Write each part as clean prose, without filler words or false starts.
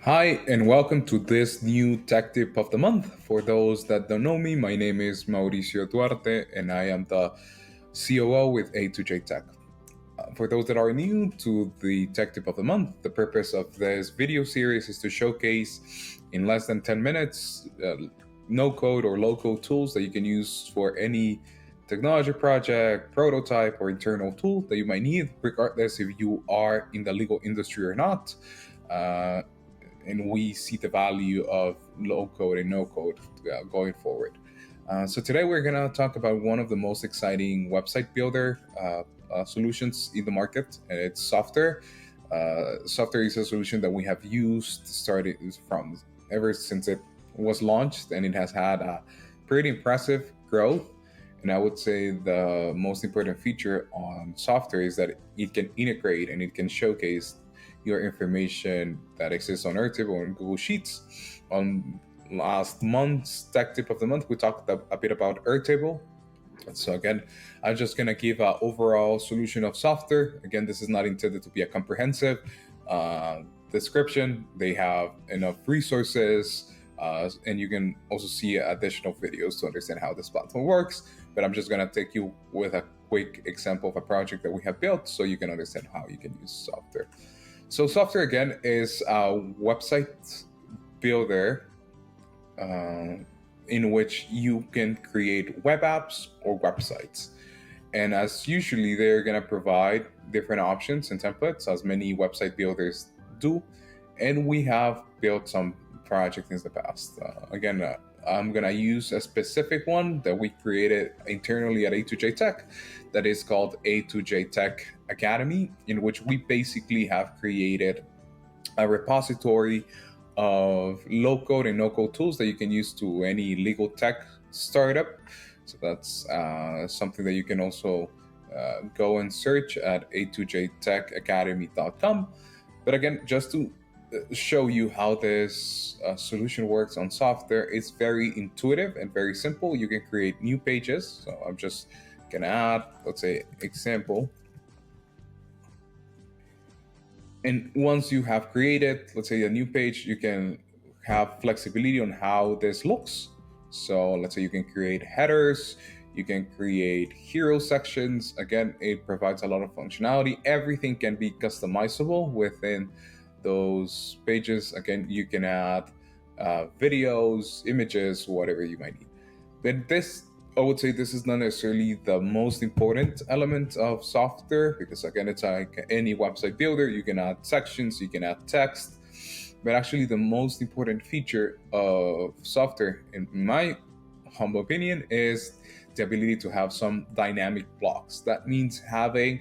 Hi, and welcome to this new tech tip of the month. For those that don't know me, my name is Mauricio Duarte, and I am the COO with A2J Tech. For those that are new to the tech tip of the month, the purpose of this video series is to showcase in less than 10 minutes no code or low code tools that you can use for any technology project, prototype, or internal tool that you might need, regardless if you are in the legal industry or not. Uh, and we see the value of low code and no code going forward. So today we're going to talk about one of the most exciting website builder solutions in the market, and it's Softr. Softr is a solution that we have used started from ever since it was launched, and it has had a pretty impressive growth. And I would say the most important feature on Software is that it can integrate and it can showcase your information that exists on Airtable and Google Sheets. On last month's tech tip of the month, we talked a bit about Airtable. So again, I'm just gonna give an overall solution of Software. Again, this is not intended to be a comprehensive description. They have enough resources, and you can also see additional videos to understand how this platform works. But I'm just gonna take you with a quick example of a project that we have built, so you can understand how you can use Software. So Software again is a website builder uh, in which you can create web apps or websites. And as usually, they're going to provide different options and templates, as many website builders do. And we have built some projects in the past. I'm going to use a specific one that we created internally at A2J Tech that is called A2J Tech Academy, in which we basically have created a repository of low code and no code tools that you can use to any legal tech startup. So that's something that you can also go and search at a2jtechacademy.com. But again, just to show you how this solution works on Software, it's very intuitive and very simple. You can create new pages. So I'm just gonna add, let's say, example. And once you have created, let's say, a new page, you can have flexibility on how this looks. So let's say you can create headers, you can create hero sections. Again, it provides a lot of functionality. Everything can be customizable within those pages. Again, you can add videos, images, whatever you might need. But this, I would say, this is not necessarily the most important element of Software, because again, it's like any website builder. You can add sections, you can add text, but actually the most important feature of Software, in my humble opinion, is the ability to have some dynamic blocks. That means having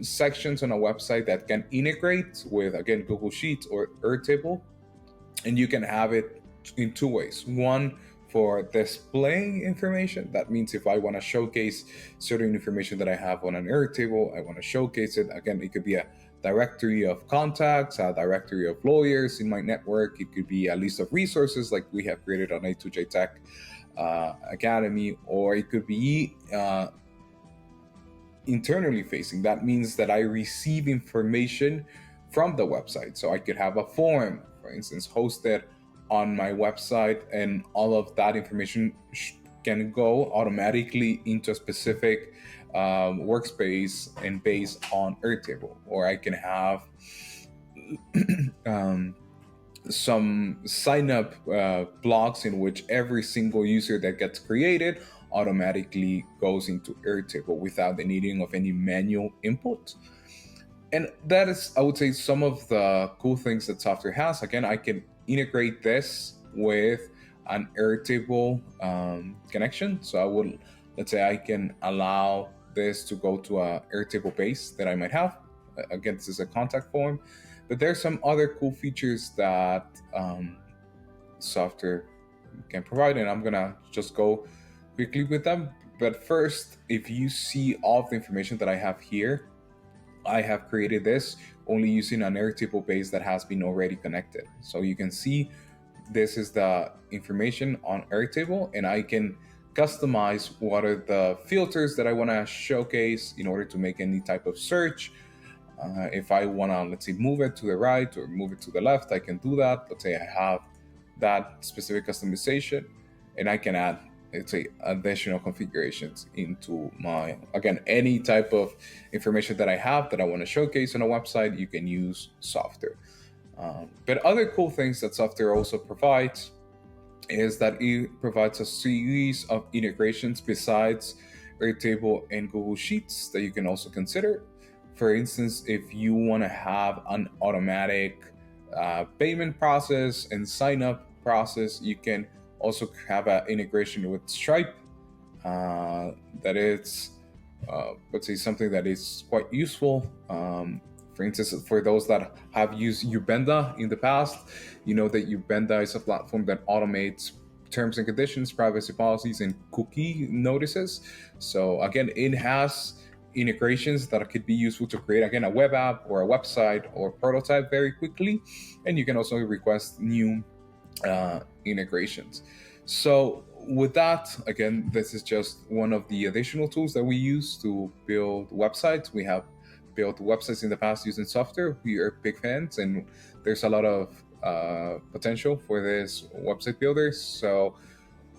sections on a website that can integrate with, again, Google Sheets or Airtable, and you can have it in two ways. One, for displaying information. That means if I want to showcase certain information that I have on an Airtable, I want to showcase it. Again, it could be a directory of contacts, a directory of lawyers in my network. It could be a list of resources like we have created on A2J Tech Academy, or it could be internally facing. That means that I receive information from the website. So I could have a form, for instance, hosted on my website, and all of that information can go automatically into a specific workspace and based on Airtable. Or I can have um, some sign up blocks in which every single user that gets created automatically goes into Airtable without the needing of any manual input. And that is, I would say, some of the cool things that Software has. Again, I can integrate this with an Airtable connection. So I would, let's say, I can allow this to go to a Airtable base that I might have. Again, this is a contact form, but there's some other cool features that Software can provide, and I'm gonna just go quickly with them. But first, if you see all of the information that I have here, I have created this only using an Airtable base that has been already connected. So you can see this is the information on Airtable, and I can customize what are the filters that I want to showcase in order to make any type of search. If I want to, let's say, move it to the right or move it to the left, I can do that. Let's say I have that specific customization, and I can add, let's say, additional configurations into my, again, any type of information that I have that I want to showcase on a website. You can use Softr. But other cool things that Softr also provides is that it provides a series of integrations besides Airtable and Google Sheets that you can also consider. For instance, if you want to have an automatic payment process and sign up process, you can also have an integration with Stripe. That is, let's say, something that is quite useful. For instance, for those that have used Ubenda in the past, you know that Ubenda is a platform that automates terms and conditions, privacy policies, and cookie notices. So again, it has integrations that could be useful to create, again, a web app or a website or prototype very quickly. And you can also request new integrations. So with that, again, this is just one of the additional tools that we use to build websites. We have built websites in the past using Softr. We are big fans, and there's a lot of potential for this website builder. So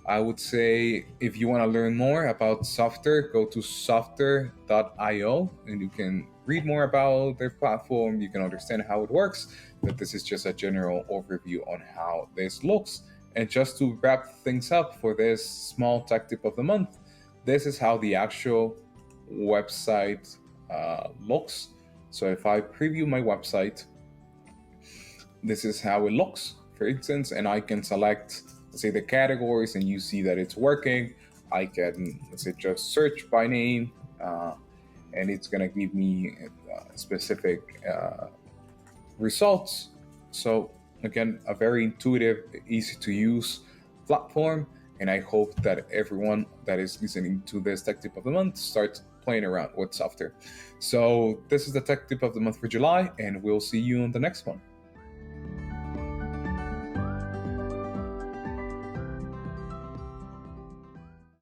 I would say if you want to learn more about Softr, go to softr.io and you can read more about their platform. You can understand how it works. But this is just a general overview on how this looks. And just to wrap things up for this small tech tip of the month, this is how the actual website looks. So if I preview my website, this is how it looks, for instance, and I can select, let's say, the categories, and you see that it's working. I can, let's say, just search by name, and it's going to give me specific results. So again, a very intuitive, easy to use platform, and I hope that everyone that is listening to this tech tip of the month starts playing around with Softr. So this is the tech tip of the month for July, and we'll see you on the next one.